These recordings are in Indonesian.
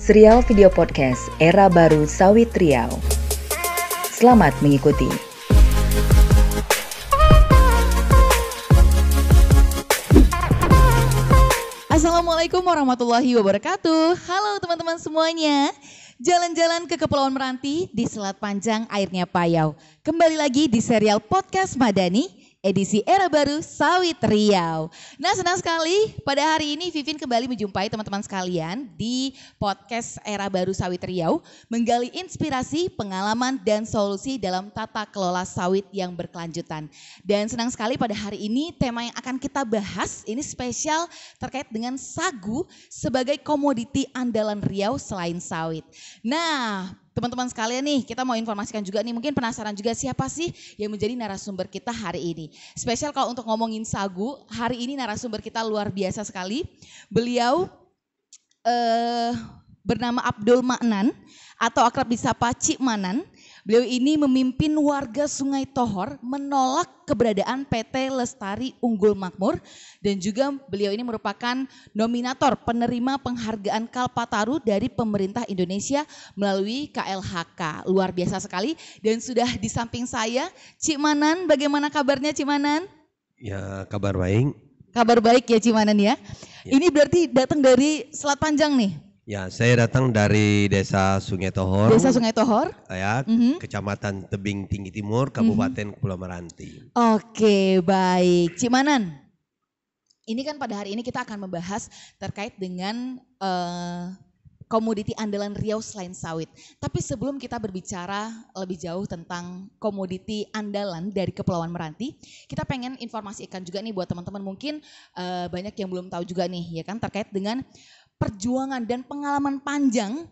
serial video podcast Era Baru Sawit Riau. Selamat mengikuti. Assalamualaikum warahmatullahi wabarakatuh. Halo teman-teman semuanya. Jalan-jalan ke Kepulauan Meranti di Selat Panjang airnya payau. Kembali lagi di serial podcast Madani edisi Era Baru Sawit Riau. Nah, senang sekali pada hari ini Vivin kembali menjumpai teman-teman sekalian di podcast Era Baru Sawit Riau, menggali inspirasi, pengalaman dan solusi dalam tata kelola sawit yang berkelanjutan. Dan senang sekali pada hari ini tema yang akan kita bahas ini spesial terkait dengan sagu sebagai komoditi andalan Riau selain sawit. Nah, teman-teman sekalian nih, kita mau informasikan juga nih, mungkin penasaran juga siapa sih yang menjadi narasumber kita hari ini. Spesial kalau untuk ngomongin sagu, hari ini narasumber kita luar biasa sekali. Beliau bernama Abdul Maknan atau akrab disapa Cik Manan. Beliau ini memimpin warga Sungai Tohor menolak keberadaan PT Lestari Unggul Makmur dan juga beliau ini merupakan nominator penerima penghargaan Kalpataru dari pemerintah Indonesia melalui KLHK. Luar biasa sekali dan sudah di samping saya Cik Manan. Bagaimana kabarnya Cik Manan? Ya, kabar baik. Kabar baik ya Cik Manan ya. Ini berarti datang dari Selat Panjang nih? Ya, saya datang dari Desa Sungai Tohor. Desa Sungai Tohor. Ya, Kecamatan Tebing Tinggi Timur, Kabupaten Kepulauan Meranti. Oke, baik. Cik Manan, ini kan pada hari ini kita akan membahas terkait dengan komoditi andalan Riau selain sawit. Tapi sebelum kita berbicara lebih jauh tentang komoditi andalan dari Kepulauan Meranti, kita pengen informasikan juga nih buat teman-teman mungkin banyak yang belum tahu juga nih ya kan terkait dengan perjuangan dan pengalaman panjang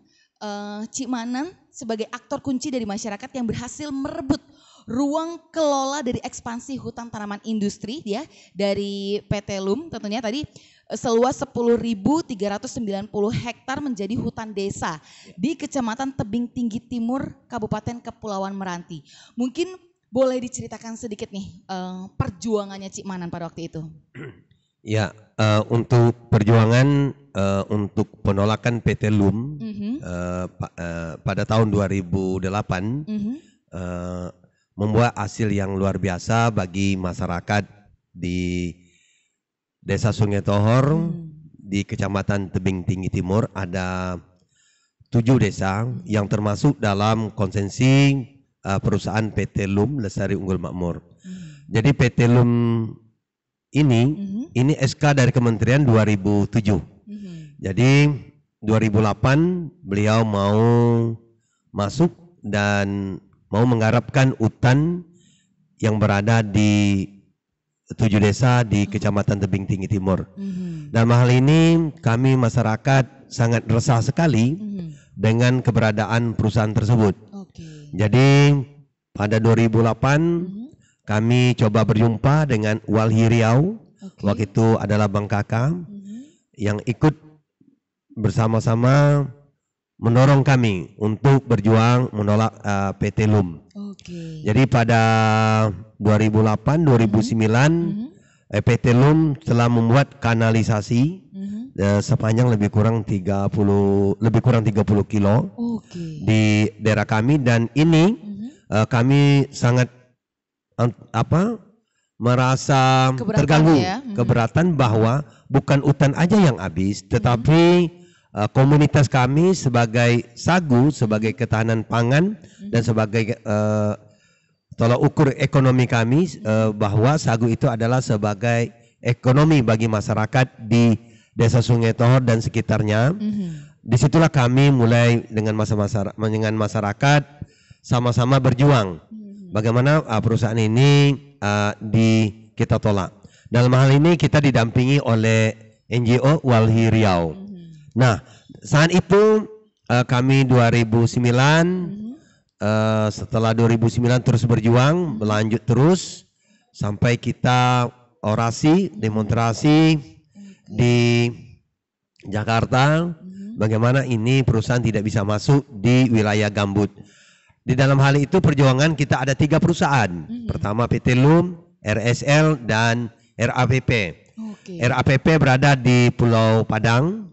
Cik Manan sebagai aktor kunci dari masyarakat yang berhasil merebut ruang kelola dari ekspansi hutan tanaman industri ya dari PT LUM tentunya tadi seluas 10.390 hektar menjadi hutan desa di Kecamatan Tebing Tinggi Timur Kabupaten Kepulauan Meranti. Mungkin boleh diceritakan sedikit nih perjuangannya Cik Manan pada waktu itu. Ya, untuk perjuangan untuk penolakan PT LUM pada tahun 2008 membuat hasil yang luar biasa bagi masyarakat di Desa Sungai Tohor di Kecamatan Tebing Tinggi Timur. Ada 7 desa yang termasuk dalam konsensi perusahaan PT LUM Lestari Unggul Makmur. Jadi PT LUM ini SK dari Kementerian 2007. Jadi 2008 beliau mau masuk dan mau menggarapkan hutan yang berada di 7 desa di Kecamatan Tebing Tinggi Timur. Dalam hal ini kami masyarakat sangat resah sekali dengan keberadaan perusahaan tersebut. Jadi pada 2008 kami coba berjumpa dengan Walhi Riau, waktu itu adalah Bang Kakak yang ikut bersama-sama mendorong kami untuk berjuang menolak PT LUM. Jadi pada 2008-2009 PT LUM telah membuat kanalisasi sepanjang lebih kurang 30 kilo di daerah kami dan ini kami sangat merasa terganggu keberatan bahwa bukan hutan aja yang habis tetapi komunitas kami sebagai sagu, sebagai ketahanan pangan dan sebagai tolak ukur ekonomi kami bahwa sagu itu adalah sebagai ekonomi bagi masyarakat di Desa Sungai Tohor dan sekitarnya. Disitulah kami mulai dengan masyarakat sama-sama berjuang. Bagaimana perusahaan ini kita tolak. Dalam hal ini kita didampingi oleh NGO Walhi Riau. Nah, saat itu kami 2009 setelah 2009 terus berjuang, berlanjut terus sampai kita orasi, demonstrasi di Jakarta. Bagaimana ini perusahaan tidak bisa masuk di wilayah gambut. Di dalam hal itu perjuangan kita ada 3 perusahaan. Pertama PT LUM, RSL dan RAPP. RAPP berada di Pulau Padang.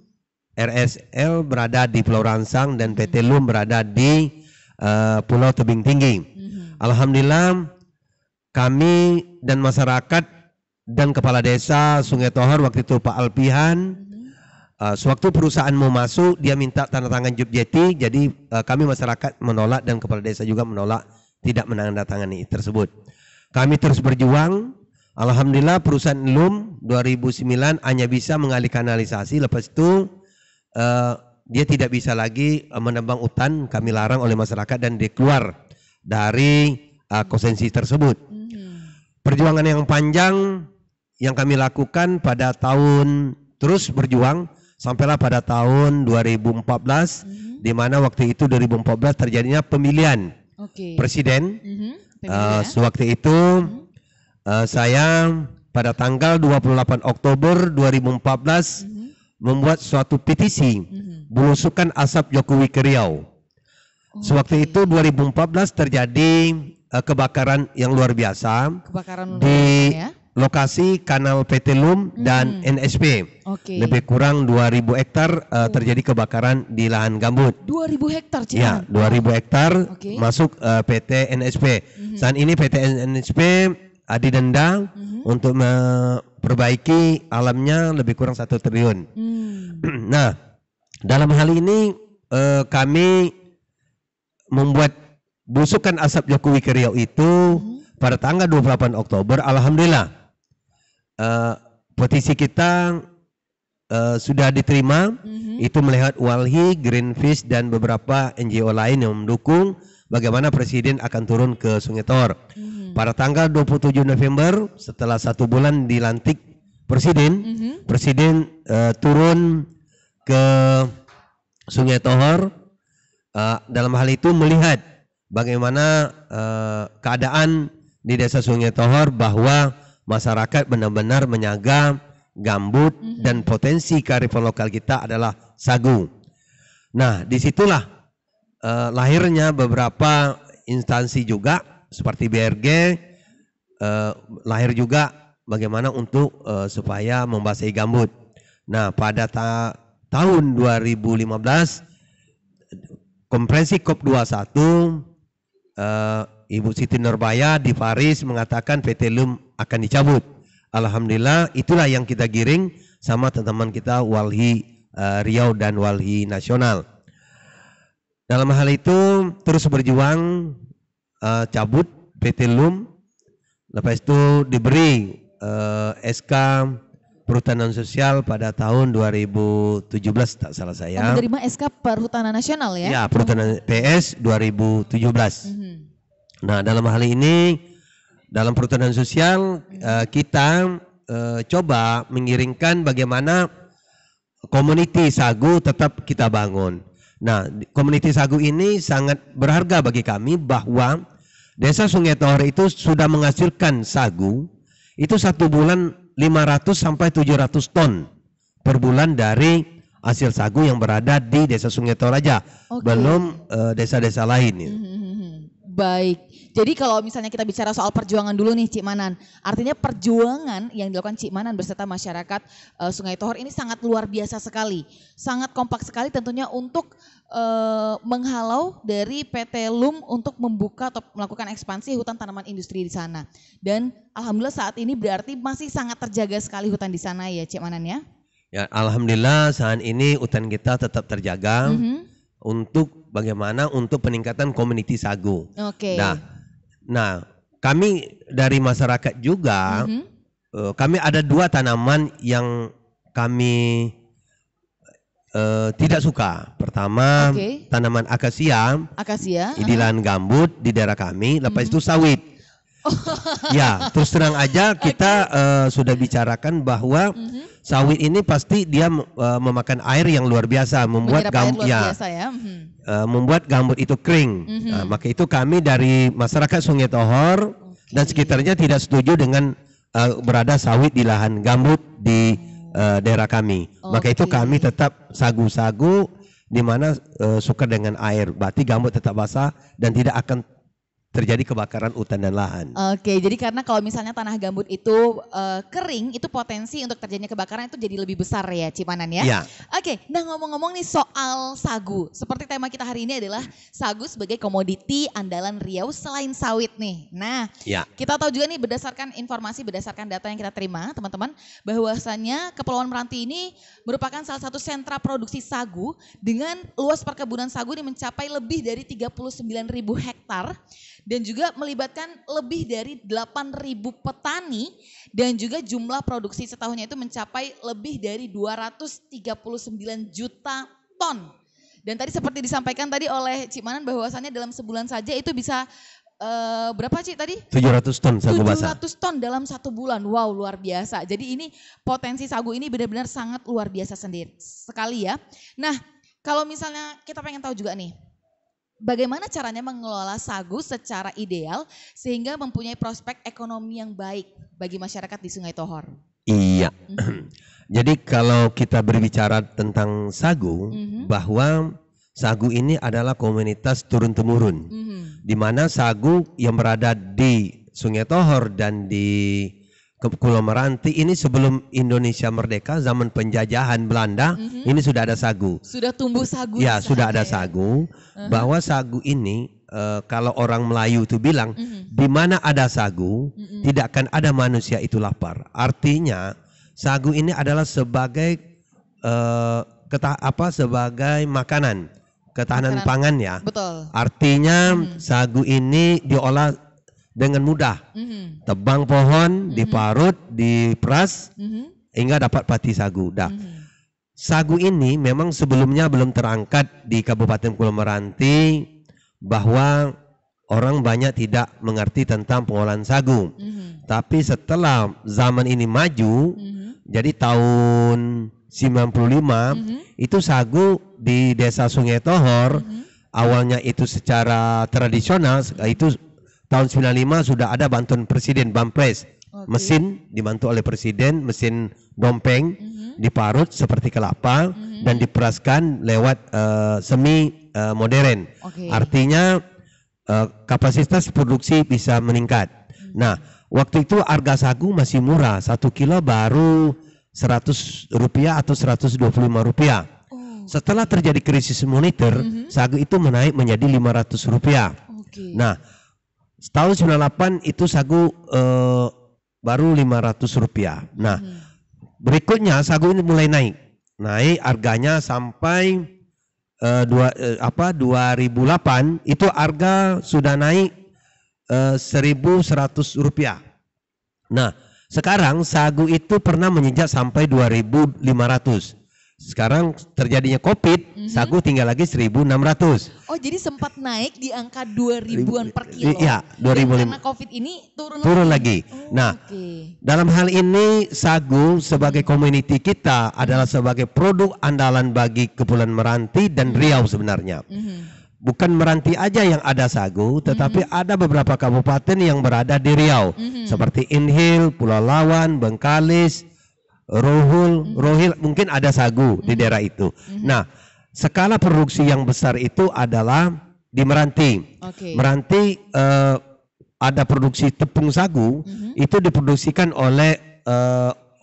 RSL berada di Pulau Rangsang dan PT LUM berada di Pulau Tebing Tinggi. Alhamdulillah kami dan masyarakat dan kepala desa Sungai Tohor waktu itu Pak Alpihan, sewaktu perusahaan mau masuk dia minta tanda tangan Jobjeti, jadi kami masyarakat menolak dan kepala desa juga menolak, tidak menandatangani tersebut. Kami terus berjuang. Alhamdulillah perusahaan LUM 2009 hanya bisa mengalihkan kanalisasi, lepas itu dia tidak bisa lagi menebang hutan, kami larang oleh masyarakat dan dia keluar dari konsensi tersebut. Perjuangan yang panjang yang kami lakukan pada tahun, terus berjuang sampailah pada tahun 2014, di mana waktu itu 2014 terjadinya pemilihan presiden. Sewaktu itu saya pada tanggal 28 Oktober 2014 membuat suatu petisi belusukan asap Jokowi ke Riau. Sewaktu itu 2014 terjadi kebakaran yang luar biasa di lokasi kanal PT LUM dan NSP. Lebih kurang 2000 hektar terjadi kebakaran di lahan gambut. 2000 hektar ya, 2000 hektar masuk PT NSP. Saat ini PT NSP didenda untuk memperbaiki alamnya lebih kurang 1 triliun. Nah, dalam hal ini kami membuat belusukan asap Jokowi ke Riau itu pada tanggal 28 Oktober. Alhamdulillah petisi kita sudah diterima. Itu melihat Walhi, Greenpeace dan beberapa NGO lain yang mendukung bagaimana Presiden akan turun ke Sungai Tohor. Pada tanggal 27 November setelah 1 bulan dilantik Presiden, Presiden turun ke Sungai Tohor. Dalam hal itu melihat bagaimana keadaan di desa Sungai Tohor, bahwa masyarakat benar-benar menjaga gambut dan potensi kearifan lokal kita adalah sagu. Nah, disitulah lahirnya beberapa instansi juga seperti BRG, lahir juga bagaimana untuk supaya membasahi gambut. Nah, pada tahun 2015 konferensi COP21, Ibu Siti Nurbaya di Paris mengatakan PT LUM akan dicabut. Alhamdulillah itulah yang kita giring sama teman-teman kita Walhi Riau dan Walhi Nasional. Dalam hal itu terus berjuang, cabut PT LUM, lepas itu diberi SK Perhutanan Sosial pada tahun 2017 tak salah saya. Menerima SK Perhutanan Nasional ya? Ya, Perhutanan PS 2017. Nah, dalam hal ini dalam Perhutanan Sosial kita coba mengiringkan bagaimana community sagu tetap kita bangun. Nah, community sagu ini sangat berharga bagi kami, bahwa Desa Sungai Tohor itu sudah menghasilkan sagu itu 1 bulan 500 sampai 700 ton per bulan dari hasil sagu yang berada di Desa Sungai Tohor aja, belum desa-desa lain. Baik, jadi kalau misalnya kita bicara soal perjuangan dulu nih Cik Manan, artinya perjuangan yang dilakukan Cik Manan beserta masyarakat Sungai Tohor ini sangat luar biasa sekali, sangat kompak sekali tentunya untuk menghalau dari PT LUM untuk membuka atau melakukan ekspansi hutan tanaman industri di sana. Dan alhamdulillah saat ini berarti masih sangat terjaga sekali hutan di sana ya Cik Manan ya? Ya, alhamdulillah saat ini hutan kita tetap terjaga untuk bagaimana untuk peningkatan community sagu. Nah, kami dari masyarakat juga kami ada 2 tanaman yang kami tidak suka. Pertama, tanaman akasia di lahan gambut di daerah kami, lepas itu sawit. Ya, terus terang aja kita sudah bicarakan bahwa sawit ini pasti dia memakan air yang luar biasa, membuat gambut membuat gambut itu kering. Nah, maka itu kami dari masyarakat Sungai Tohor dan sekitarnya tidak setuju dengan berada sawit di lahan gambut di daerah kami. Maka itu kami tetap sagu-sagu di mana suka dengan air, berarti gambut tetap basah dan tidak akan terjadi kebakaran hutan dan lahan. Oke, jadi karena kalau misalnya tanah gambut itu kering, itu potensi untuk terjadinya kebakaran itu jadi lebih besar ya, Cimanan ya? Ya. Oke, nah ngomong-ngomong nih soal sagu. Seperti tema kita hari ini adalah sagu sebagai komoditi andalan Riau selain sawit nih. Nah, Ya. kita tahu juga nih berdasarkan informasi, berdasarkan data yang kita terima teman-teman, bahwasannya Kepulauan Meranti ini merupakan salah satu sentra produksi sagu dengan luas perkebunan sagu ini mencapai lebih dari 39.000 hektar. Dan juga melibatkan lebih dari 8.000 petani dan juga jumlah produksi setahunnya itu mencapai lebih dari 239 juta ton. Dan tadi seperti disampaikan tadi oleh Cimanan bahwasannya dalam sebulan saja itu bisa berapa Ci tadi? 700 ton sagu basah. 700 ton dalam 1 bulan. Wow, luar biasa. Jadi ini potensi sagu ini benar-benar sangat luar biasa sekali ya. Nah, kalau misalnya kita pengen tahu juga nih, bagaimana caranya mengelola sagu secara ideal sehingga mempunyai prospek ekonomi yang baik bagi masyarakat di Sungai Tohor? Iya. Jadi kalau kita berbicara tentang sagu, bahwa sagu ini adalah komunitas turun-temurun. Di mana sagu yang berada di Sungai Tohor dan di Kepulauan Meranti ini sebelum Indonesia merdeka, zaman penjajahan Belanda, ini sudah ada sagu. Sudah tumbuh sagu? Ya, sudah ada sagu. Bahwa sagu ini, kalau orang Melayu itu bilang, di mana ada sagu, tidak akan ada manusia itu lapar. Artinya, sagu ini adalah sebagai sebagai makanan, ketahanan pangan ya. Betul. Artinya, sagu ini diolah dengan mudah, tebang pohon, diparut, diperas, hingga dapat pati sagu. Sagu ini memang sebelumnya belum terangkat di Kabupaten Kepulauan Meranti, bahwa orang banyak tidak mengerti tentang pengolahan sagu. Tapi setelah zaman ini maju, jadi tahun 95, itu sagu di desa Sungai Tohor, awalnya itu secara tradisional, itu tahun 95 sudah ada bantuan Presiden Bampres. Mesin dibantu oleh Presiden, mesin dompeng, diparut seperti kelapa dan diperaskan lewat semi modern. Artinya kapasitas produksi bisa meningkat. Nah, waktu itu harga sagu masih murah, 1 kilo baru Rp100 atau Rp125. Setelah terjadi krisis moneter, sagu itu menaik menjadi Rp500. Nah, tahun 98 itu sagu baru Rp500. Nah, berikutnya sagu ini mulai naik harganya sampai 2008 itu harga sudah naik Rp1.100. Nah, sekarang sagu itu pernah menginjak sampai 2.500. Sekarang terjadinya COVID, sagu tinggal lagi 1.600. Oh, jadi sempat naik di angka 2.000-an per kilo. Iya, 2.000. Karena COVID ini turun lagi. Nah, dalam hal ini sagu sebagai community kita adalah sebagai produk andalan bagi Kepulauan Meranti dan Riau sebenarnya. Bukan Meranti aja yang ada sagu, tetapi ada beberapa kabupaten yang berada di Riau, seperti Inhil, Pulau Lawan, Bengkalis, Rohil, mungkin ada sagu di daerah itu. Nah, skala produksi yang besar itu adalah di Meranti. Meranti ada produksi tepung sagu, itu diproduksikan oleh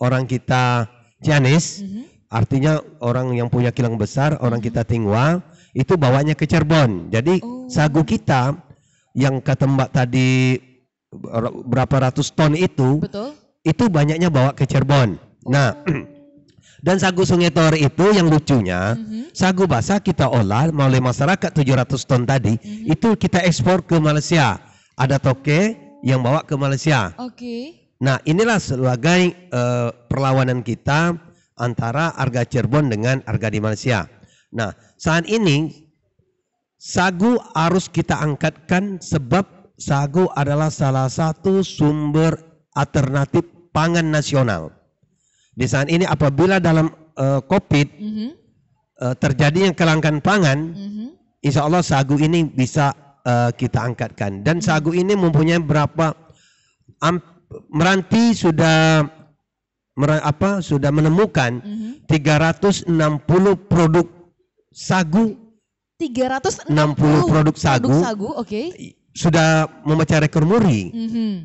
orang kita Cianis, artinya orang yang punya kilang besar, orang kita Tinghua, itu bawanya ke Cirebon. Jadi sagu kita yang kata Mbak tadi berapa ratus ton itu, itu banyaknya bawa ke Cirebon. Nah, dan sagu Sungai Tohor itu yang lucunya, sagu basah kita olah oleh masyarakat 700 ton tadi, itu kita ekspor ke Malaysia. Ada toke yang bawa ke Malaysia. Nah, inilah sebagai perlawanan kita antara harga Cirebon dengan harga di Malaysia. Nah, saat ini sagu harus kita angkatkan sebab sagu adalah salah satu sumber alternatif pangan nasional. Di saat ini apabila dalam COVID terjadinya kelangkaan pangan, insya Allah sagu ini bisa kita angkatkan. Dan sagu ini mempunyai berapa, Meranti sudah menemukan 360 produk sagu. 360 produk sagu, sudah memecah rekor muri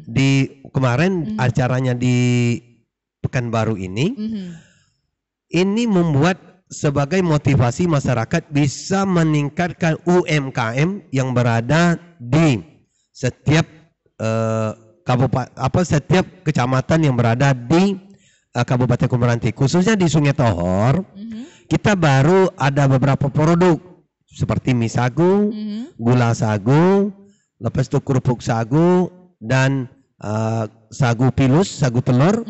di kemarin acaranya di Pekanbaru ini. Ini membuat sebagai motivasi masyarakat bisa meningkatkan UMKM yang berada di setiap setiap kecamatan yang berada di Kabupaten Meranti, khususnya di Sungai Tohor. Kita baru ada beberapa produk seperti mie sagu, gula sagu, lepas itu kerupuk sagu, dan sagu pilus, sagu telur,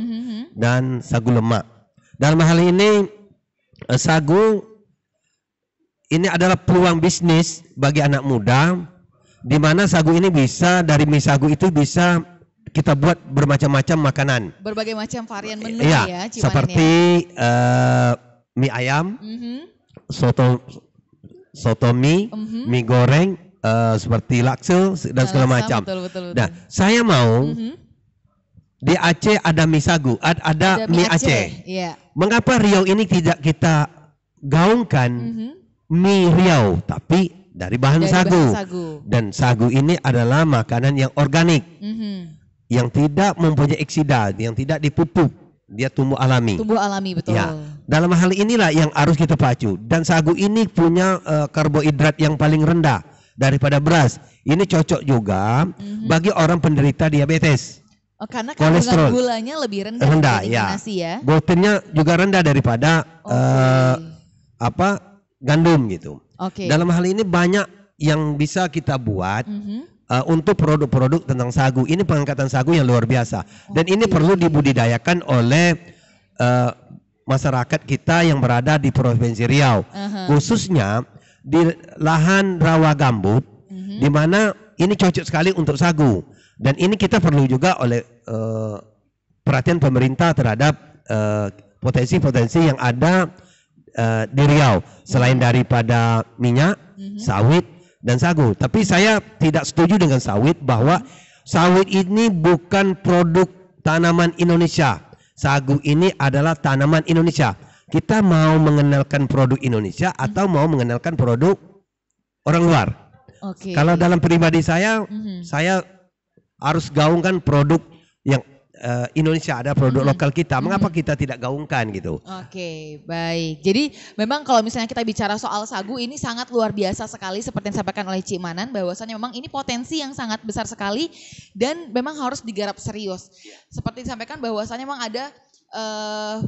dan sagu lemak. Dalam hal ini sagu ini adalah peluang bisnis bagi anak muda, di mana sagu ini bisa, dari mie sagu itu bisa kita buat bermacam-macam makanan. Berbagai macam varian menu ya, Cimanan, seperti mie ayam, soto mie, mie goreng, seperti laksa dan segala macam. Betul. Nah, saya mau di Aceh ada mie sagu, ada mie Aceh. Yeah. Mengapa Riau ini tidak kita gaungkan mie Riau, tapi dari bahan sagu. Dan sagu ini adalah makanan yang organik, yang tidak mempunyai eksida, yang tidak dipupuk, dia tumbuh alami. Tumbuh alami, betul. Ya. Dalam hal inilah yang harus kita pacu. Dan sagu ini punya karbohidrat yang paling rendah daripada beras. Ini cocok juga bagi orang penderita diabetes. Oh, karena kandungan gulanya lebih rendah ya. Nasi ya. Glutennya juga rendah daripada gandum gitu. Dalam hal ini banyak yang bisa kita buat untuk produk-produk tentang sagu. Ini pengangkatan sagu yang luar biasa. Dan ini perlu dibudidayakan oleh masyarakat kita yang berada di Provinsi Riau, khususnya di lahan rawa gambut, di mana ini cocok sekali untuk sagu. Dan ini kita perlu juga oleh perhatian pemerintah terhadap potensi-potensi yang ada di Riau, selain daripada minyak, sawit, dan sagu. Tapi saya tidak setuju dengan sawit, bahwa sawit ini bukan produk tanaman Indonesia. Sagu ini adalah tanaman Indonesia. Kita mau mengenalkan produk Indonesia atau mau mengenalkan produk orang luar. Kalau dalam pribadi saya, saya harus gaungkan produk yang Indonesia, ada produk lokal kita. Mengapa kita tidak gaungkan gitu? Baik. Jadi memang kalau misalnya kita bicara soal sagu, ini sangat luar biasa sekali seperti yang disampaikan oleh Cik Manan, bahwasanya memang ini potensi yang sangat besar sekali dan memang harus digarap serius. Seperti disampaikan bahwasanya memang ada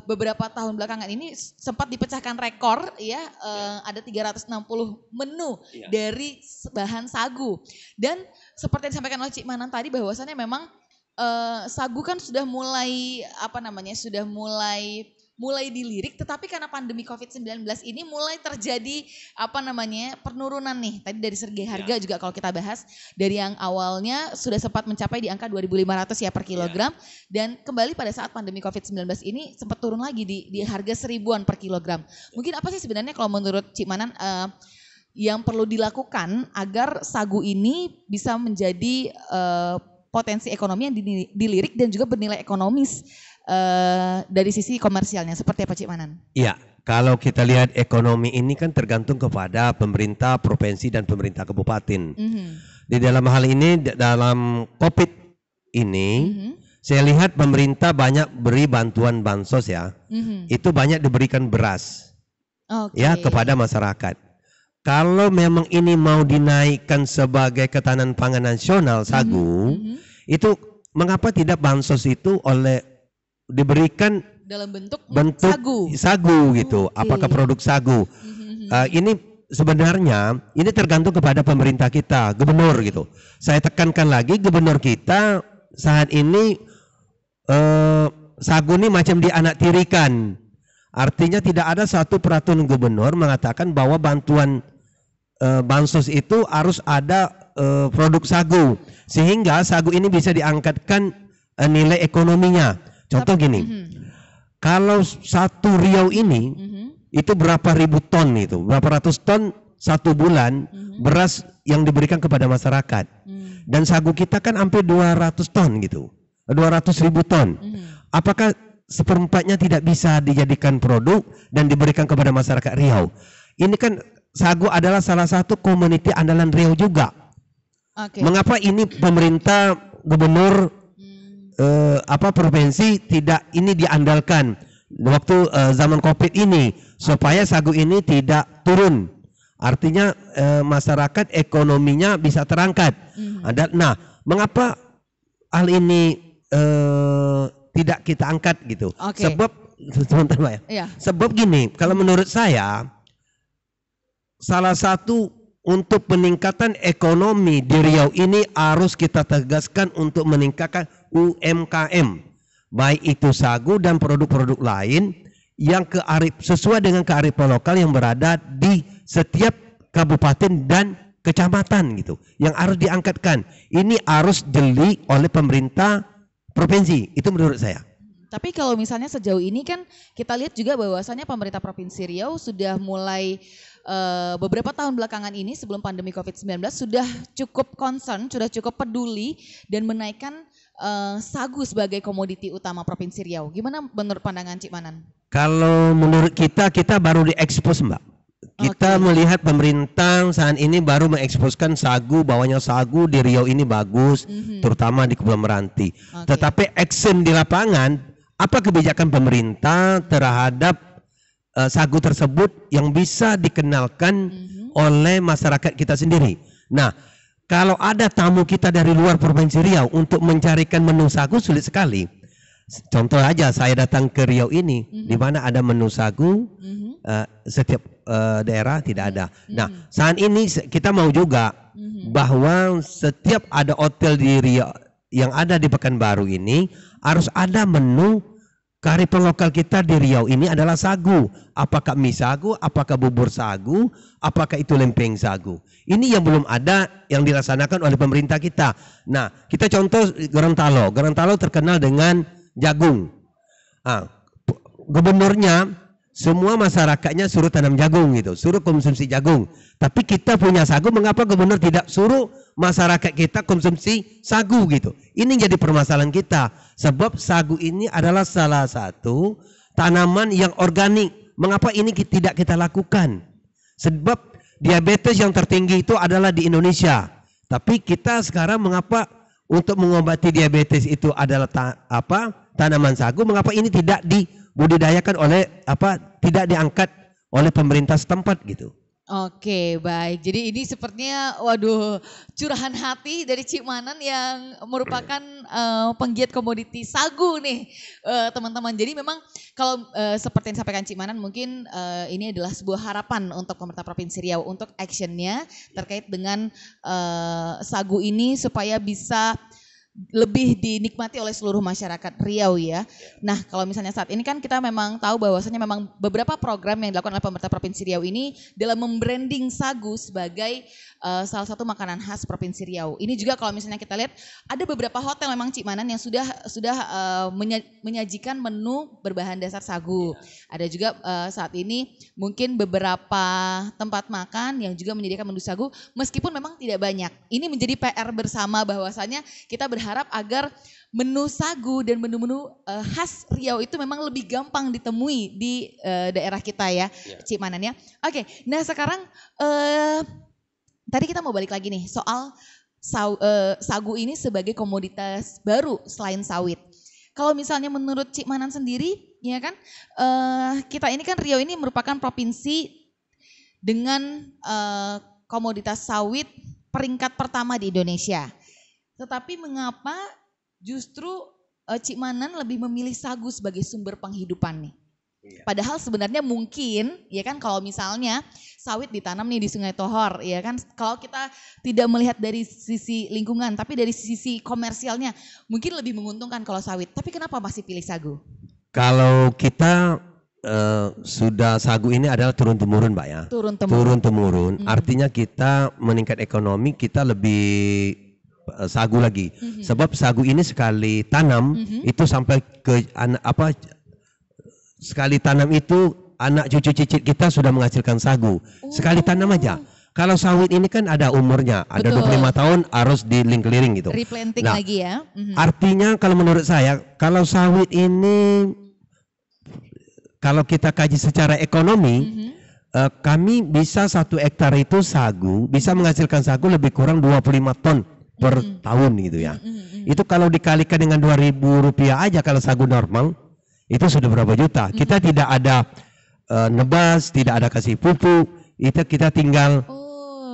beberapa tahun belakangan ini sempat dipecahkan rekor ya, ada 360 menu dari bahan sagu. Dan seperti yang disampaikan oleh Cik Manan tadi, bahwasannya memang sagu kan sudah mulai mulai dilirik, tetapi karena pandemi COVID-19 ini mulai terjadi penurunan nih. Tadi dari segi harga juga kalau kita bahas, dari yang awalnya sudah sempat mencapai di angka 2.500 ya per kilogram, dan kembali pada saat pandemi COVID-19 ini sempat turun lagi di harga 1.000-an per kilogram. Mungkin apa sih sebenarnya kalau menurut Cik Manan yang perlu dilakukan agar sagu ini bisa menjadi potensi ekonomi yang dilirik dan juga bernilai ekonomis dari sisi komersialnya, seperti apa Cik Manan? Iya, kalau kita lihat ekonomi ini kan tergantung kepada pemerintah provinsi dan pemerintah kabupaten. Di dalam hal ini, dalam COVID ini, saya lihat pemerintah banyak beri bantuan bansos ya. Itu banyak diberikan beras ya kepada masyarakat. Kalau memang ini mau dinaikkan sebagai ketahanan pangan nasional sagu, itu mengapa tidak bansos itu diberikan dalam bentuk sagu gitu? Apakah produk sagu? Ini sebenarnya ini tergantung kepada pemerintah kita, gubernur gitu. Saya tekankan lagi, gubernur kita saat ini sagu ini macam dianaktirikan. Artinya tidak ada satu peraturan gubernur mengatakan bahwa bantuan bansos itu harus ada produk sagu, sehingga sagu ini bisa diangkatkan nilai ekonominya. Contoh gini, kalau satu Riau ini itu berapa ribu ton, itu berapa ratus ton satu bulan beras yang diberikan kepada masyarakat, dan sagu kita kan hampir 200 ton gitu, 200.000 ton. Apakah seperempatnya tidak bisa dijadikan produk dan diberikan kepada masyarakat Riau? Ini kan sagu adalah salah satu komuniti andalan Riau juga. Mengapa ini pemerintah gubernur provinsi tidak ini diandalkan waktu zaman Covid ini supaya sagu ini tidak turun. Artinya masyarakat ekonominya bisa terangkat. Nah, mengapa hal ini tidak kita angkat gitu? Sebab sebentar Mbak ya. Sebab gini, kalau menurut saya salah satu untuk peningkatan ekonomi di Riau ini harus kita tegaskan untuk meningkatkan UMKM. Baik itu sagu dan produk-produk lain yang sesuai dengan kearifan lokal yang berada di setiap kabupaten dan kecamatan gitu. Yang harus diangkatkan. Ini harus jeli oleh pemerintah provinsi. Itu menurut saya. Tapi kalau misalnya sejauh ini kan kita lihat juga bahwasannya pemerintah Provinsi Riau sudah mulai beberapa tahun belakangan ini sebelum pandemi COVID-19 sudah cukup concern, sudah cukup peduli dan menaikkan sagu sebagai komoditi utama Provinsi Riau. Gimana menurut pandangan Cik Manan? Kalau menurut kita baru diekspos Mbak. Kita melihat pemerintah saat ini baru mengeksposkan sagu, bahwanya sagu di Riau ini bagus, terutama di Kepulauan Meranti. Tetapi action di lapangan, apa kebijakan pemerintah terhadap sagu tersebut yang bisa dikenalkan oleh masyarakat kita sendiri. Nah, kalau ada tamu kita dari luar Provinsi Riau untuk mencarikan menu sagu sulit sekali. Contoh aja, saya datang ke Riau ini, di mana ada menu sagu, setiap daerah tidak ada. Nah, saat ini kita mau juga bahwa setiap ada hotel di Riau yang ada di Pekanbaru ini harus ada menu. Kearifan lokal kita di Riau ini adalah sagu. Apakah mie sagu, apakah bubur sagu, apakah itu lempeng sagu. Ini yang belum ada yang dilaksanakan oleh pemerintah kita. Nah, kita contoh Gorontalo. Gorontalo terkenal dengan jagung. Gubernurnya semua masyarakatnya suruh tanam jagung gitu, suruh konsumsi jagung. Tapi kita punya sagu, mengapa gubernur tidak suruh masyarakat kita konsumsi sagu gitu? Ini jadi permasalahan kita. Sebab sagu ini adalah salah satu tanaman yang organik. Mengapa ini tidak kita lakukan? Sebab diabetes yang tertinggi itu adalah di Indonesia. Tapi kita sekarang mengapa untuk mengobati diabetes itu adalah tanaman sagu? Mengapa ini tidak dibudidayakan oleh tidak diangkat oleh pemerintah setempat gitu? Oke, baik. Jadi ini sepertinya curahan hati dari Cik Manan yang merupakan penggiat komoditi sagu nih, teman-teman. Jadi memang kalau seperti yang disampaikan Cik Manan, mungkin ini adalah sebuah harapan untuk pemerintah Provinsi Riau untuk actionnya terkait dengan sagu ini supaya bisa lebih dinikmati oleh seluruh masyarakat Riau ya. Nah, kalau misalnya saat ini kan kita memang tahu bahwasanya memang beberapa program yang dilakukan oleh pemerintah Provinsi Riau ini dalam membranding sagu sebagai salah satu makanan khas Provinsi Riau. Ini juga kalau misalnya kita lihat ada beberapa hotel memang Cik Manan yang sudah menyajikan menu berbahan dasar sagu. Ada juga saat ini mungkin beberapa tempat makan yang juga menyediakan menu sagu meskipun memang tidak banyak. Ini menjadi PR bersama bahwasanya kita berharap agar menu sagu dan menu-menu khas Riau itu memang lebih gampang ditemui di daerah kita ya, Cik Manan ya. Oke, nah sekarang tadi kita mau balik lagi nih soal sagu ini sebagai komoditas baru selain sawit. Kalau misalnya menurut Cik Manan sendiri, ya kan, kita ini kan Riau ini merupakan provinsi dengan komoditas sawit peringkat pertama di Indonesia. Tetapi mengapa justru Cik Manan lebih memilih sagu sebagai sumber penghidupan nih? Padahal sebenarnya mungkin ya kan kalau misalnya sawit ditanam nih di Sungai Tohor ya kan, kalau kita tidak melihat dari sisi lingkungan tapi dari sisi komersialnya mungkin lebih menguntungkan kalau sawit. Tapi kenapa masih pilih sagu? Kalau kita sudah sagu ini adalah turun-temurun Mbak ya. Turun-temurun. Artinya kita meningkat ekonomi kita lebih sagu lagi. Sebab sagu ini sekali tanam itu sampai ke sekali tanam itu anak cucu cicit kita sudah menghasilkan sagu. Sekali tanam aja. Kalau sawit ini kan ada umurnya, ada 25 tahun harus keliling gitu. Replanting lagi ya. Artinya kalau menurut saya, kalau sawit ini kalau kita kaji secara ekonomi, kami bisa 1 hektar itu sagu bisa menghasilkan sagu lebih kurang 25 ton per tahun gitu ya. Itu kalau dikalikan dengan Rp2.000 aja kalau sagu normal itu sudah berapa juta. Kita tidak ada nebas, tidak ada kasih pupuk, itu kita tinggal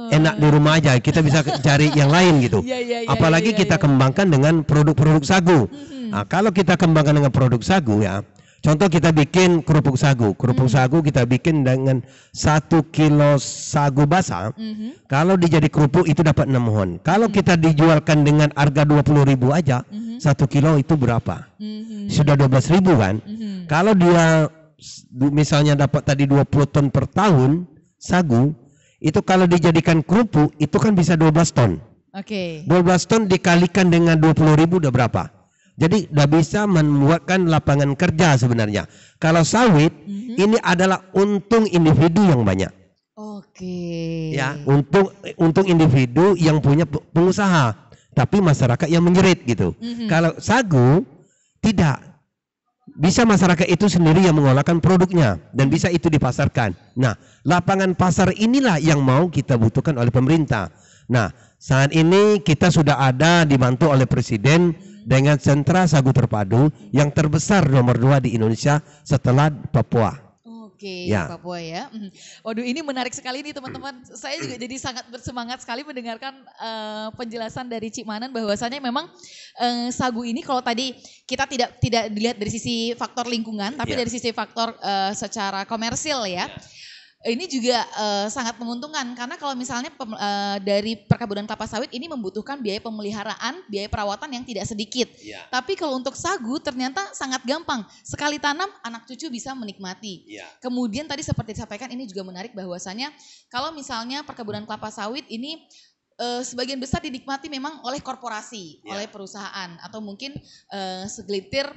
enak di rumah aja. Kita bisa cari yang lain gitu. Apalagi kita kembangkan dengan produk-produk sagu. Nah, kalau kita kembangkan dengan produk sagu ya. Contoh kita bikin kerupuk sagu. Kerupuk sagu kita bikin dengan 1 kilo sagu basah. Kalau dijadi kerupuk itu dapat 6 hon. Kalau kita dijualkan dengan harga 20.000 aja, 1 kilo itu berapa? Sudah 12.000 kan? Kalau dia misalnya dapat tadi 20 ton per tahun sagu, itu kalau dijadikan kerupuk itu kan bisa 12 ton. 12 ton dikalikan dengan 20.000 udah berapa? Jadi udah bisa membuatkan lapangan kerja sebenarnya. Kalau sawit ini adalah untung individu yang banyak. Ya, untung individu yang punya pengusaha, tapi masyarakat yang menjerit gitu. Kalau sagu tidak. Bisa masyarakat itu sendiri yang mengolahkan produknya dan bisa itu dipasarkan. Nah, lapangan pasar inilah yang mau kita butuhkan oleh pemerintah. Nah, saat ini kita sudah ada dibantu oleh Presiden dengan sentra sagu terpadu yang terbesar nomor 2 di Indonesia setelah Papua. Papua ya. Waduh, ini menarik sekali nih teman-teman. Saya juga jadi sangat bersemangat sekali mendengarkan penjelasan dari Cik Manan bahwasanya memang sagu ini kalau tadi kita tidak dilihat dari sisi faktor lingkungan, tapi dari sisi faktor secara komersil ya. Ini juga sangat menguntungkan karena kalau misalnya dari perkebunan kelapa sawit ini membutuhkan biaya pemeliharaan, biaya perawatan yang tidak sedikit. Tapi kalau untuk sagu ternyata sangat gampang. Sekali tanam anak cucu bisa menikmati. Kemudian tadi seperti disampaikan ini juga menarik bahwasanya kalau misalnya perkebunan kelapa sawit ini sebagian besar dinikmati memang oleh korporasi, oleh perusahaan atau mungkin segelintir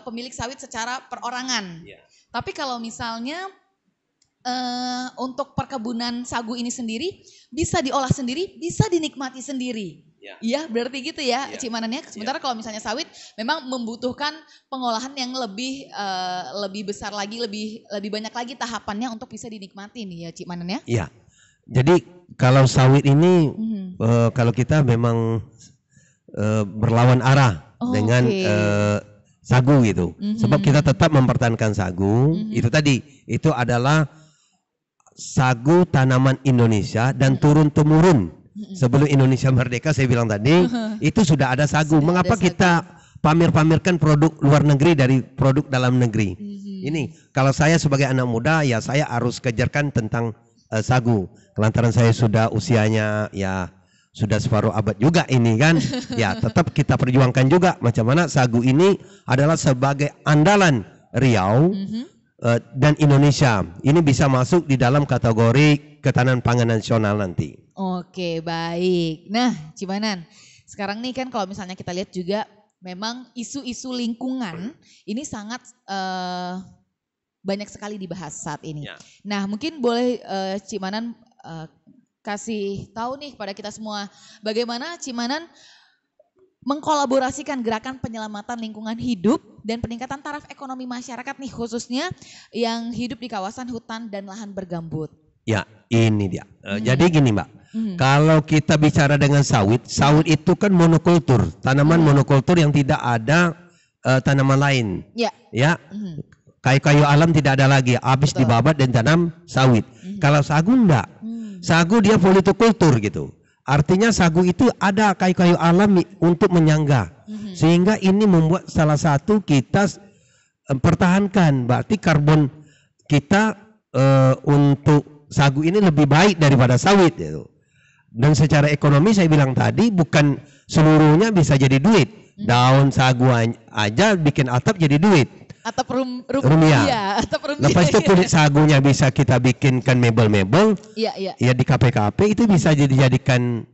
pemilik sawit secara perorangan. Tapi kalau misalnya untuk perkebunan sagu ini sendiri bisa diolah sendiri, bisa dinikmati sendiri. Iya, berarti gitu ya, Cik Manan ya. Sementara kalau misalnya sawit memang membutuhkan pengolahan yang lebih besar lagi, lebih banyak lagi tahapannya untuk bisa dinikmati nih ya, Cik Manan ya. Iya. Jadi kalau sawit ini kalau kita memang berlawan arah dengan sagu gitu. Sebab kita tetap mempertahankan sagu. Itu tadi, itu adalah sagu tanaman Indonesia dan turun-temurun. Sebelum Indonesia merdeka saya bilang tadi, itu sudah ada sagu. Mengapa kita pamer-pamerkan produk luar negeri dari produk dalam negeri? Ini kalau saya sebagai anak muda ya saya harus kejarkan tentang sagu. Lantaran saya sudah usianya ya sudah separuh abad juga ini kan. Ya tetap kita perjuangkan juga macam mana sagu ini adalah sebagai andalan Riau dan Indonesia. Ini bisa masuk di dalam kategori ketahanan pangan nasional nanti. Oke, baik. Nah, Cik Manan, sekarang nih kan kalau misalnya kita lihat juga memang isu-isu lingkungan ini sangat banyak sekali dibahas saat ini. Nah, mungkin boleh Cik Manan kasih tahu nih kepada kita semua bagaimana Cik Manan mengkolaborasikan gerakan penyelamatan lingkungan hidup dan peningkatan taraf ekonomi masyarakat nih khususnya yang hidup di kawasan hutan dan lahan bergambut. Ya, ini dia. Jadi gini Mbak, kalau kita bicara dengan sawit itu kan monokultur, tanaman monokultur yang tidak ada tanaman lain. Ya. Kayu-kayu alam tidak ada lagi, habis dibabat dan tanam sawit. Kalau sagu enggak. Sagu dia politokultur gitu. Artinya sagu itu ada kayu-kayu alam untuk menyangga. Sehingga ini membuat salah satu kita pertahankan. Berarti karbon kita untuk sagu ini lebih baik daripada sawit. Gitu. Dan secara ekonomi saya bilang tadi bukan seluruhnya bisa jadi duit. Daun sagu aja bikin atap jadi duit. Atap rupiah. Lepas itu kulit sagunya bisa kita bikinkan mebel-mebel. Ya di KPKP itu bisa dijadikan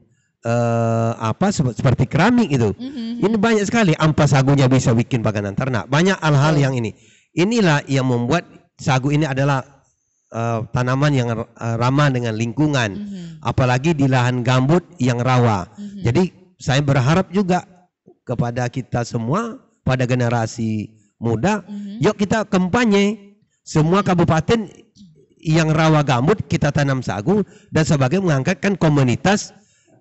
seperti keramik itu. Ini banyak sekali. Ampas sagunya bisa bikin pakanan ternak. Banyak hal-hal yang ini. Inilah yang membuat sagu ini adalah tanaman yang ramah dengan lingkungan. Apalagi di lahan gambut yang rawa. Jadi saya berharap juga kepada kita semua, pada generasi muda, yuk kita kampanye semua kabupaten yang rawa gambut kita tanam sagu, dan sebagai mengangkatkan komunitas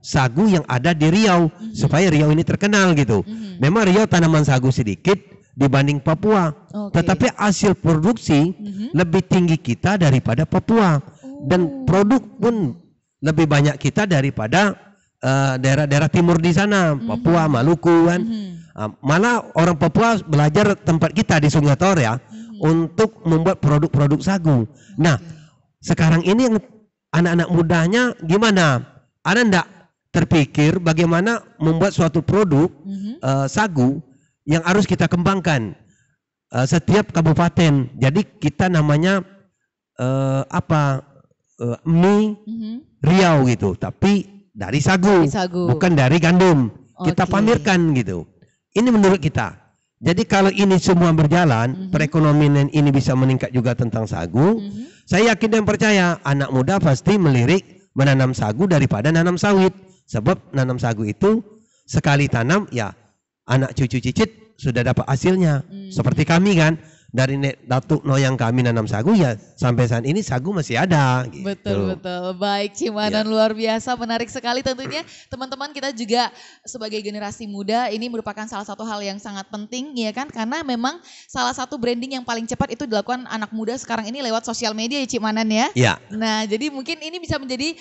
sagu yang ada di Riau supaya Riau ini terkenal gitu. Memang Riau tanaman sagu sedikit dibanding Papua, tetapi hasil produksi lebih tinggi kita daripada Papua, dan produk pun lebih banyak kita daripada daerah-daerah timur di sana, Papua, Maluku kan. Malah orang Papua belajar tempat kita di Sungai Tor ya untuk membuat produk-produk sagu. Nah, sekarang ini yang anak-anak mudanya gimana? Ada enggak terpikir bagaimana membuat suatu produk sagu yang harus kita kembangkan setiap kabupaten. Jadi kita namanya mie Riau gitu, tapi dari sagu, bukan dari gandum. Kita pamerkan gitu. Ini menurut kita. Jadi kalau ini semua berjalan, perekonomian ini bisa meningkat juga tentang sagu. Saya yakin dan percaya anak muda pasti melirik menanam sagu daripada nanam sawit. Sebab nanam sagu itu sekali tanam ya anak cucu cicit sudah dapat hasilnya. Seperti kami kan, dari nek datuk noyang kami nanam sagu ya sampai saat ini sagu masih ada gitu. Betul. Baik, Cimanan luar biasa, menarik sekali tentunya. Teman-teman, kita juga sebagai generasi muda ini merupakan salah satu hal yang sangat penting ya kan, karena memang salah satu branding yang paling cepat itu dilakukan anak muda sekarang ini lewat sosial media ya Cimanan ya. Iya. Nah, jadi mungkin ini bisa menjadi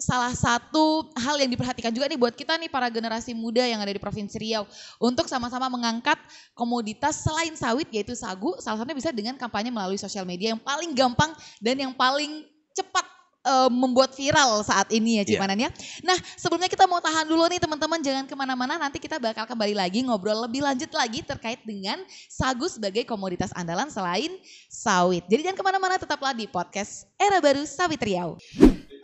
salah satu hal yang diperhatikan juga nih buat kita nih para generasi muda yang ada di Provinsi Riau untuk sama-sama mengangkat komoditas selain sawit yaitu sagu. Salah satunya bisa dengan kampanye melalui sosial media yang paling gampang dan yang paling cepat membuat viral saat ini ya Cimanan ya. Nah, sebelumnya kita mau tahan dulu nih teman-teman, jangan kemana-mana, nanti kita bakal kembali lagi ngobrol lebih lanjut lagi terkait dengan sagu sebagai komoditas andalan selain sawit. Jadi jangan kemana-mana, tetaplah di podcast Era Baru Sawit Riau.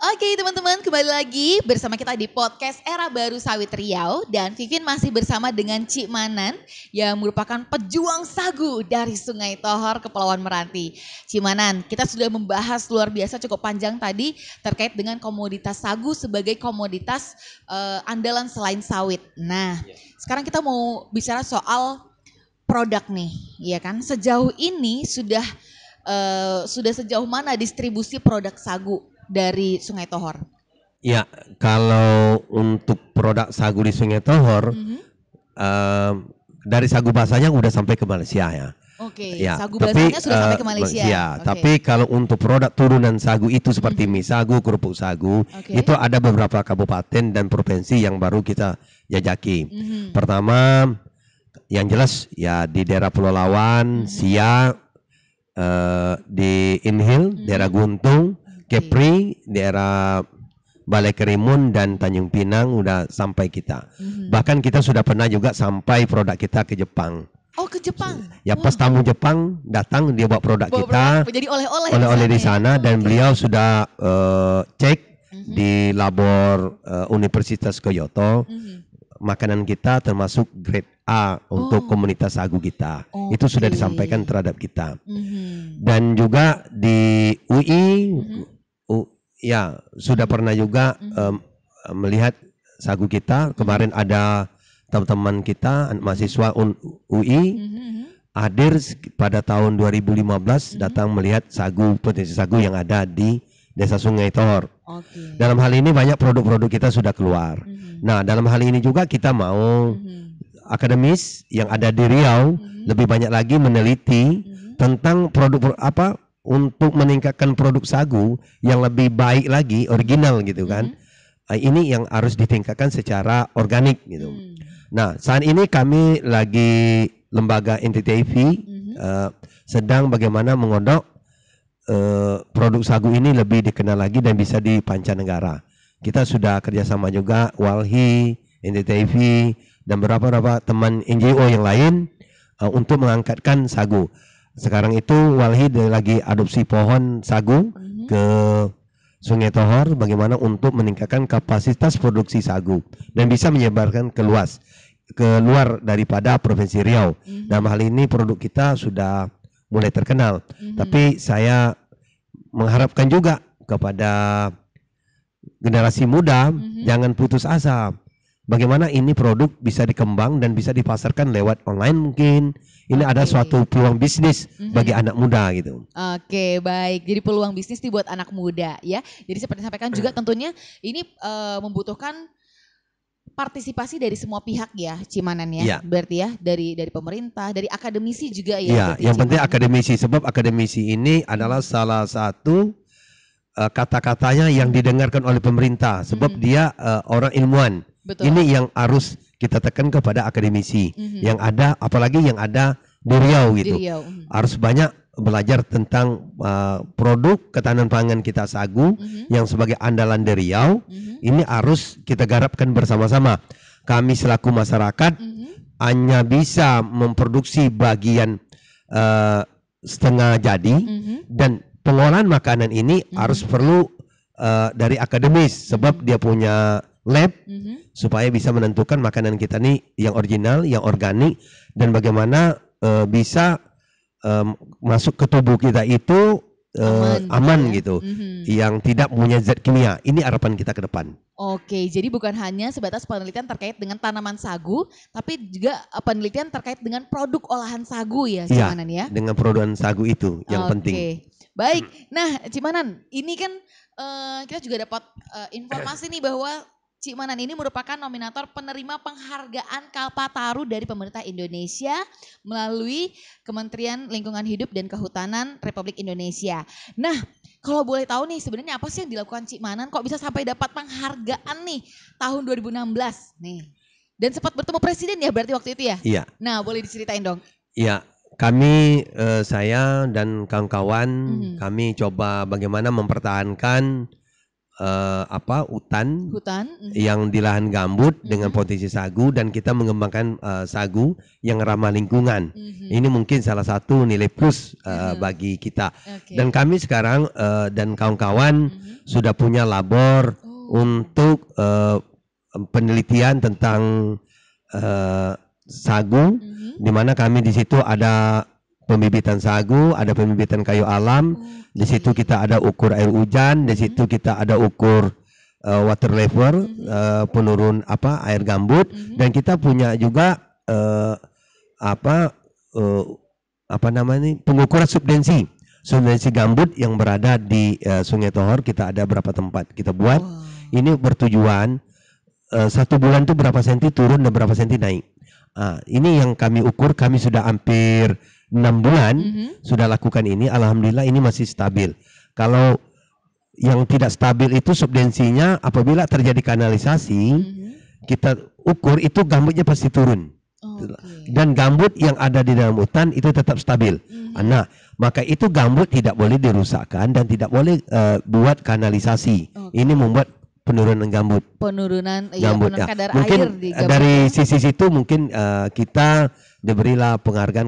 Oke teman-teman, kembali lagi bersama kita di podcast Era Baru Sawit Riau, dan Vivin masih bersama dengan Cimanan yang merupakan pejuang sagu dari Sungai Tohor, Kepulauan Meranti. Cimanan, kita sudah membahas luar biasa cukup panjang tadi terkait dengan komoditas sagu sebagai komoditas andalan selain sawit. Nah, sekarang kita mau bicara soal produk nih, ya kan? Sejauh ini sudah sejauh mana distribusi produk sagu dari Sungai Tohor? Ya, kalau untuk produk sagu di Sungai Tohor, dari sagu basahnya udah sampai ke Malaysia ya. Oke, ya, sagu basahnya sudah sampai ke Malaysia. Ya, tapi kalau untuk produk turunan sagu itu seperti mie sagu, kerupuk sagu, itu ada beberapa kabupaten dan provinsi yang baru kita jajaki. Pertama, yang jelas ya di daerah Pulau Lawan, Siak, di Inhil, daerah Guntung, Kepri, daerah Balai Karimun dan Tanjung Pinang udah sampai kita. Bahkan kita sudah pernah juga sampai produk kita ke Jepang. Oh, ke Jepang? Ya, pas tamu Jepang datang dia bawa produk kita. Jadi oleh-oleh di sana dan beliau sudah cek di labor Universitas Kyoto. Makanan kita termasuk grade A untuk komunitas sagu kita. Itu sudah disampaikan terhadap kita. Dan juga di UI ya sudah pernah juga melihat sagu kita. Kemarin ada teman-teman kita mahasiswa UI hadir pada tahun 2015 datang melihat sagu, potensi sagu yang ada di Desa Sungai Tohor. Dalam hal ini banyak produk-produk kita sudah keluar. Nah, dalam hal ini juga kita mau akademis yang ada di Riau lebih banyak lagi meneliti tentang produk apa untuk meningkatkan produk sagu yang lebih baik lagi, original gitu kan. Ini yang harus ditingkatkan secara organik gitu. Nah, saat ini kami lagi lembaga NTTV sedang bagaimana mengodok produk sagu ini lebih dikenal lagi dan bisa dipancanegara. Kita sudah kerjasama juga Walhi, NTTV dan beberapa teman NGO yang lain untuk mengangkatkan sagu. Sekarang itu Walhi lagi adopsi pohon sagu ke Sungai Tohor bagaimana untuk meningkatkan kapasitas produksi sagu dan bisa menyebarkan keluar daripada Provinsi Riau. Dalam hal ini produk kita sudah mulai terkenal. Tapi saya mengharapkan juga kepada generasi muda jangan putus asa. Bagaimana ini produk bisa dikembang dan bisa dipasarkan lewat online mungkin, Ini ada suatu peluang bisnis bagi anak muda gitu. Oke, baik. Jadi peluang bisnis buat anak muda ya. Jadi seperti disampaikan juga tentunya ini membutuhkan partisipasi dari semua pihak ya, Cimanan ya. Berarti ya dari pemerintah, dari akademisi juga ya. Yang penting akademisi, sebab akademisi ini adalah salah satu kata-katanya yang didengarkan oleh pemerintah, sebab dia orang ilmuwan. Betul. Ini yang harus kita tekan kepada akademisi yang ada, apalagi yang ada di Riau gitu. Di Riau. Harus banyak belajar tentang produk ketahanan pangan kita sagu yang sebagai andalan di Riau. Ini harus kita garapkan bersama-sama. Kami selaku masyarakat hanya bisa memproduksi bagian setengah jadi dan pengolahan makanan ini harus perlu dari akademis, sebab dia punya lab supaya bisa menentukan makanan kita nih yang original, yang organik, dan bagaimana bisa masuk ke tubuh kita itu aman gitu, yang tidak punya zat kimia. Ini harapan kita ke depan. Oke, jadi bukan hanya sebatas penelitian terkait dengan tanaman sagu, tapi juga penelitian terkait dengan produk olahan sagu ya, Cimanan ya? Dengan produk sagu itu yang penting. Baik, nah Cimanan, ini kan kita juga dapat informasi nih bahwa Cimanan ini merupakan nominator penerima penghargaan Kalpataru dari pemerintah Indonesia melalui Kementerian Lingkungan Hidup dan Kehutanan Republik Indonesia. Nah, kalau boleh tahu nih sebenarnya apa sih yang dilakukan Cimanan kok bisa sampai dapat penghargaan nih tahun 2016 nih. Dan sempat bertemu presiden ya berarti waktu itu ya? Iya. Nah, boleh diceritain dong. Iya, kami saya dan kawan-kawan kami coba bagaimana mempertahankan hutan yang di lahan gambut dengan potensi sagu, dan kita mengembangkan sagu yang ramah lingkungan. Ini mungkin salah satu nilai plus bagi kita. Dan kami sekarang dan kawan-kawan sudah punya labor untuk penelitian tentang sagu, di mana kami di situ ada pembibitan sagu, ada pembibitan kayu alam. Di situ kita ada ukur air hujan, di situ kita ada ukur water level, penurun air gambut, dan kita punya juga pengukuran subdensi gambut yang berada di Sungai Tohor. Kita ada berapa tempat kita buat. Ini bertujuan 1 bulan itu berapa senti turun dan berapa senti naik. Ini yang kami ukur, kami sudah hampir 6 bulan sudah lakukan ini. Alhamdulillah ini masih stabil. Kalau yang tidak stabil itu subdensinya, apabila terjadi kanalisasi, kita ukur itu gambutnya pasti turun. Dan gambut yang ada di dalam hutan itu tetap stabil. Nah, maka itu gambut tidak boleh dirusakkan dan tidak boleh buat kanalisasi. Ini membuat penurunan gambut. Penurunan kadar mungkin air di gambut. Dari sisi situ mungkin kita diberilah penghargaan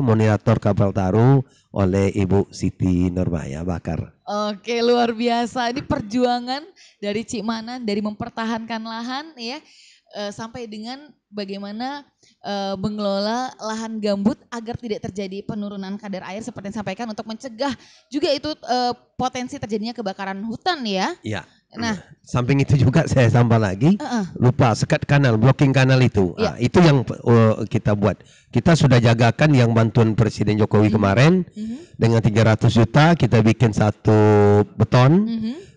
monitor Kalpataru oleh Ibu Siti Nurbaya Bakar. Oke, luar biasa. Ini perjuangan dari Cimanan dari mempertahankan lahan ya sampai dengan bagaimana mengelola lahan gambut agar tidak terjadi penurunan kadar air seperti yang disampaikan, untuk mencegah juga itu potensi terjadinya kebakaran hutan ya. Iya. Nah, samping itu juga saya tambah lagi, lupa sekat kanal, blocking kanal itu. Itu yang kita buat. Kita sudah jagakan yang bantuan Presiden Jokowi kemarin dengan 300 juta kita bikin 1 beton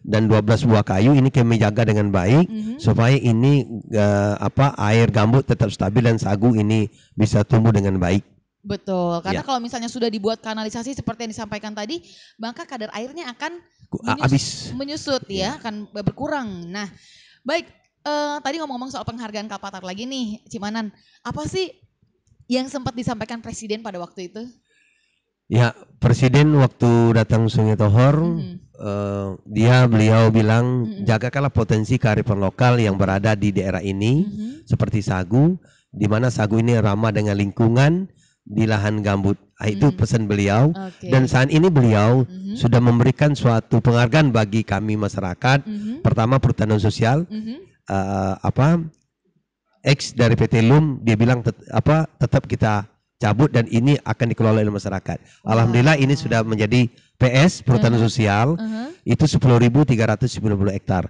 dan 12 buah kayu. Ini kami jaga dengan baik supaya ini air gambut tetap stabil dan sagu ini bisa tumbuh dengan baik. Betul, karena kalau misalnya sudah dibuat kanalisasi seperti yang disampaikan tadi, maka kadar airnya akan menyusut ya, akan berkurang. Nah, baik, tadi ngomong-ngomong soal penghargaan Kalpataru lagi nih, Cimanan, apa sih yang sempat disampaikan Presiden pada waktu itu? Ya, Presiden waktu datang Sungai Tohor, beliau bilang jagakanlah potensi kearifan lokal yang berada di daerah ini, seperti sagu, di mana sagu ini ramah dengan lingkungan di lahan gambut. Itu pesan beliau. Dan saat ini beliau sudah memberikan suatu penghargaan bagi kami masyarakat. Pertama perhutanan sosial, X dari PT LUM, dia bilang tetap kita cabut dan ini akan dikelola oleh masyarakat. Alhamdulillah ini sudah menjadi PS perhutanan sosial, itu 10.390 hektar.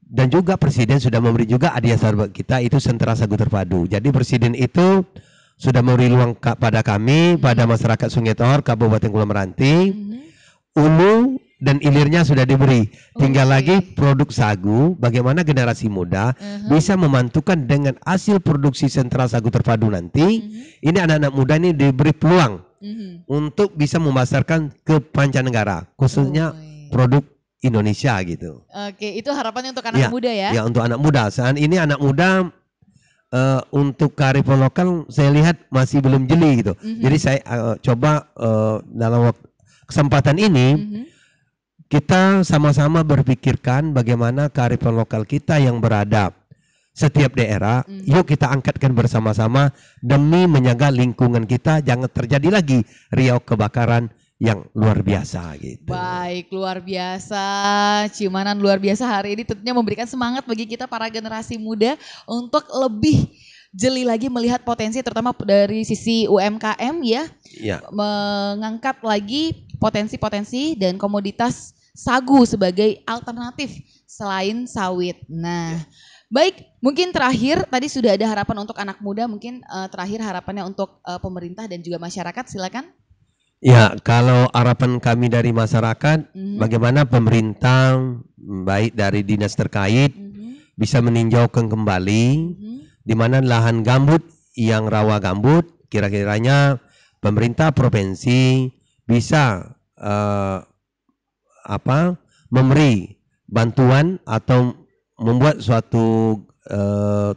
Dan juga Presiden sudah memberi juga hadiah sahabat kita, itu sentra sagu terpadu. Jadi Presiden itu sudah memberi ruang pada kami, pada masyarakat Sungai Tohor, Kabupaten Kepulauan Meranti. Ulu dan ilirnya sudah diberi. Tinggal lagi produk sagu, bagaimana generasi muda bisa memantukan dengan hasil produksi sentra sagu terpadu nanti. Ini anak-anak muda ini diberi peluang untuk bisa memasarkan ke mancanegara, khususnya produk Indonesia gitu. Oke, itu harapannya untuk anak muda ya? Ya, untuk anak muda. Saat ini anak muda untuk kearifan lokal saya lihat masih belum jeli gitu. Jadi saya coba dalam kesempatan ini kita sama-sama berpikirkan bagaimana kearifan lokal kita yang berada setiap daerah. Yuk kita angkatkan bersama-sama demi menjaga lingkungan kita, jangan terjadi lagi riau kebakaran yang luar biasa gitu. Baik, luar biasa. Ciumanan luar biasa hari ini tentunya memberikan semangat bagi kita para generasi muda untuk lebih jeli lagi melihat potensi terutama dari sisi UMKM ya. Mengangkat lagi potensi-potensi dan komoditas sagu sebagai alternatif selain sawit. Nah, baik, mungkin terakhir tadi sudah ada harapan untuk anak muda, mungkin terakhir harapannya untuk pemerintah dan juga masyarakat, silakan. Ya, kalau harapan kami dari masyarakat, bagaimana pemerintah baik dari dinas terkait bisa meninjaukan kembali di mana lahan gambut yang rawa gambut, kira-kiranya pemerintah provinsi bisa memberi bantuan atau membuat suatu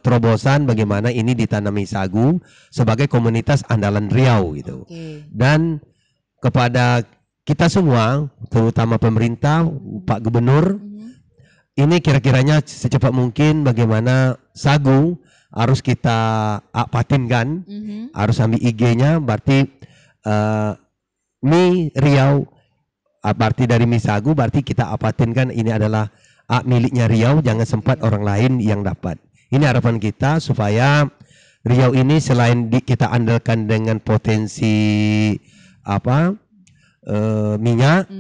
terobosan bagaimana ini ditanami sagu sebagai komunitas andalan Riau gitu. Dan kepada kita semua, terutama pemerintah, Pak Gubernur, ini kira-kiranya secepat mungkin bagaimana sagu harus kita patenkan, harus ambil IG-nya, berarti mie Riau, berarti dari mie sagu, berarti kita patenkan ini adalah miliknya Riau, jangan sempat orang lain yang dapat. Ini harapan kita supaya Riau ini selain kita andalkan dengan potensi minyak,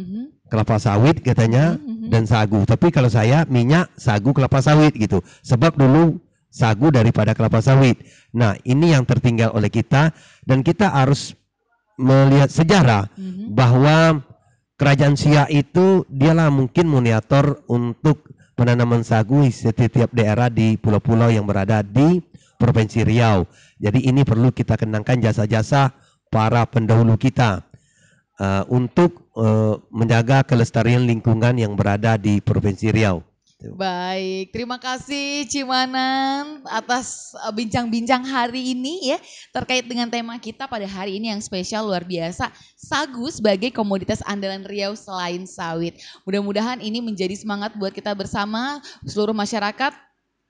kelapa sawit katanya, dan sagu. Tapi kalau saya minyak, sagu, kelapa sawit gitu. Sebab dulu sagu daripada kelapa sawit. Nah, ini yang tertinggal oleh kita dan kita harus melihat sejarah bahwa Kerajaan Siak itu dialah mungkin moniator untuk penanaman sagu di setiap daerah di pulau-pulau yang berada di Provinsi Riau. Jadi ini perlu kita kenangkan jasa-jasa para pendahulu kita untuk menjaga kelestarian lingkungan yang berada di Provinsi Riau. Baik, terima kasih Ciumanan atas bincang-bincang hari ini ya terkait dengan tema kita pada hari ini yang spesial luar biasa, sagu sebagai komoditas andalan Riau selain sawit. Mudah-mudahan ini menjadi semangat buat kita bersama seluruh masyarakat.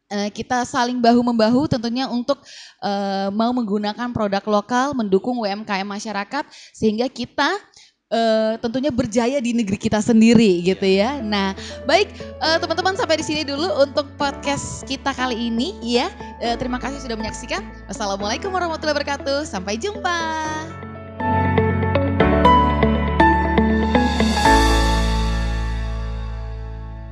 Kita saling bahu-membahu tentunya untuk mau menggunakan produk lokal, mendukung UMKM masyarakat sehingga kita tentunya berjaya di negeri kita sendiri gitu ya. Nah, baik teman-teman sampai di sini dulu untuk podcast kita kali ini ya. Terima kasih sudah menyaksikan. Wassalamualaikum warahmatullahi wabarakatuh. Sampai jumpa.